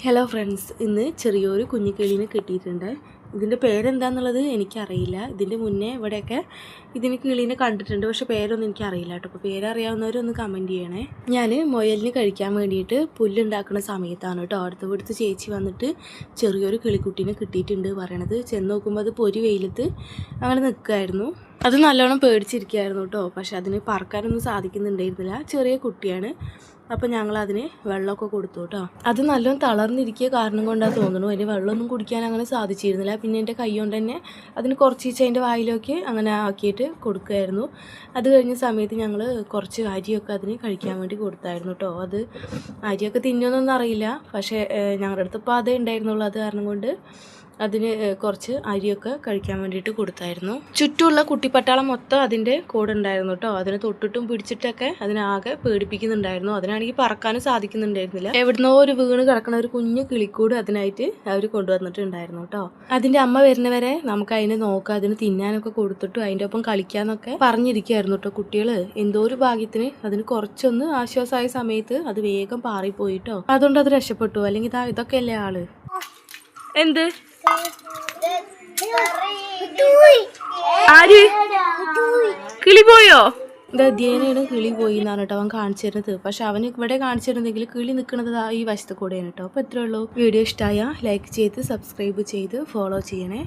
Hello friends, ഇന്ന് ചെറിയൊരു കുഞ്ഞിക്കിളീനെ കിട്ടിയിട്ടുണ്ട്. ഇതിൻ്റെ പേരെന്താണെന്നുള്ളത് എനിക്കറിയില്ല. ഇതിൻ്റെ മുന്നേ ഇവിടെയൊക്കെ ഇതിന് കിളീനെ കണ്ടിട്ടുണ്ട്, പക്ഷേ പേരൊന്നും എനിക്കറിയില്ല കേട്ടോ. അപ്പോൾ പേരറിയാവുന്നവരൊന്ന് കമൻറ്റ് ചെയ്യണേ. ഞാൻ മുയലിന് കഴിക്കാൻ വേണ്ടിയിട്ട് പുല്ലുണ്ടാക്കുന്ന സമയത്താണ് കേട്ടോ അടുത്ത വീടുത്ത് ചേച്ചി വന്നിട്ട് ചെറിയൊരു കിളിക്കുട്ടീനെ കിട്ടിയിട്ടുണ്ട് പറയണത്. ചെന്ന് നോക്കുമ്പോൾ അത് പൊരി വെയിലത്ത് അങ്ങനെ നിൽക്കുമായിരുന്നു. അത് നല്ലോണം പേടിച്ചിരിക്കുകയായിരുന്നു കേട്ടോ. പക്ഷെ അതിന് പറക്കാനൊന്നും സാധിക്കുന്നുണ്ടായിരുന്നില്ല. ചെറിയ കുട്ടിയാണ്. അപ്പോൾ ഞങ്ങളതിന് വെള്ളമൊക്കെ കൊടുത്തു കേട്ടോ. അത് നല്ലോണം തളർന്നിരിക്കുക കാരണം കൊണ്ടാണ് തോന്നുന്നു. അതിന് വെള്ളമൊന്നും കുടിക്കാൻ അങ്ങനെ സാധിച്ചിരുന്നില്ല. പിന്നെ എൻ്റെ കൈ കൊണ്ട് തന്നെ അതിന് കുറച്ച് അതിൻ്റെ വായിലൊക്കെ അങ്ങനെ ആക്കിയിട്ട് കൊടുക്കുമായിരുന്നു. അത് കഴിഞ്ഞ സമയത്ത് ഞങ്ങൾ കുറച്ച് അരിയൊക്കെ അതിന് കഴിക്കാൻ വേണ്ടി കൊടുത്തായിരുന്നു കേട്ടോ. അത് അരിയൊക്കെ തിന്നുമെന്നൊന്നും അറിയില്ല, പക്ഷേ ഞങ്ങളുടെ അടുത്ത് ഇപ്പോൾ അതേ ഉണ്ടായിരുന്നുള്ളൂ. അത് കാരണം കൊണ്ട് അതിന് കുറച്ച് അരിയൊക്കെ കഴിക്കാൻ വേണ്ടിയിട്ട് കൊടുത്തായിരുന്നു. ചുറ്റുമുള്ള കുട്ടിപ്പട്ടാളം മൊത്തം അതിൻ്റെ കൂടെ ഉണ്ടായിരുന്നു കേട്ടോ. അതിനെ തൊട്ടിട്ടും പിടിച്ചിട്ടൊക്കെ അതിനാകെ പേടിപ്പിക്കുന്നുണ്ടായിരുന്നു. അതിനാണെങ്കിൽ പറക്കാനും സാധിക്കുന്നുണ്ടായിരുന്നില്ല. എവിടുന്നോ ഒരു വീണ് കിടക്കണ ഒരു കുഞ്ഞു കിളിക്കൂട് അതിനായിട്ട് അവർ കൊണ്ടുവന്നിട്ടുണ്ടായിരുന്നു കേട്ടോ. അതിൻ്റെ അമ്മ വരുന്നവരെ നമുക്ക് അതിനെ നോക്കാം, അതിന് തിന്നാനൊക്കെ കൊടുത്തിട്ടും അതിൻ്റെ ഒപ്പം കളിക്കാന്നൊക്കെ പറഞ്ഞിരിക്കുമായിരുന്നു കേട്ടോ കുട്ടികൾ. എന്തോ ഒരു ഭാഗ്യത്തിന് അതിന് കുറച്ചൊന്ന് ആശ്വാസമായ സമയത്ത് അത് വേഗം പാറിപ്പോയിട്ടോ. അതുകൊണ്ട് അത് രക്ഷപ്പെട്ടു. അല്ലെങ്കിൽ ഇതൊക്കെ അല്ലേ ആള്. എന്ത് ആര് കിളി പോയോ? ഇത് അധ്യയനാണ് കിളി പോയി എന്നാണ് കേട്ടോ അവൻ കാണിച്ചു തരുന്നത്. പക്ഷെ അവന് ഇവിടെ കാണിച്ചു തരുന്നെങ്കിൽ കിളി നിൽക്കുന്നത് ഈ വശത്ത് കൂടെയാണ് കേട്ടോ. അപ്പോൾ ഇത്രയേ ഉള്ളൂ. വീഡിയോ ഇഷ്ടമായ ലൈക്ക് ചെയ്ത് സബ്സ്ക്രൈബ് ചെയ്ത് ഫോളോ ചെയ്യണേ.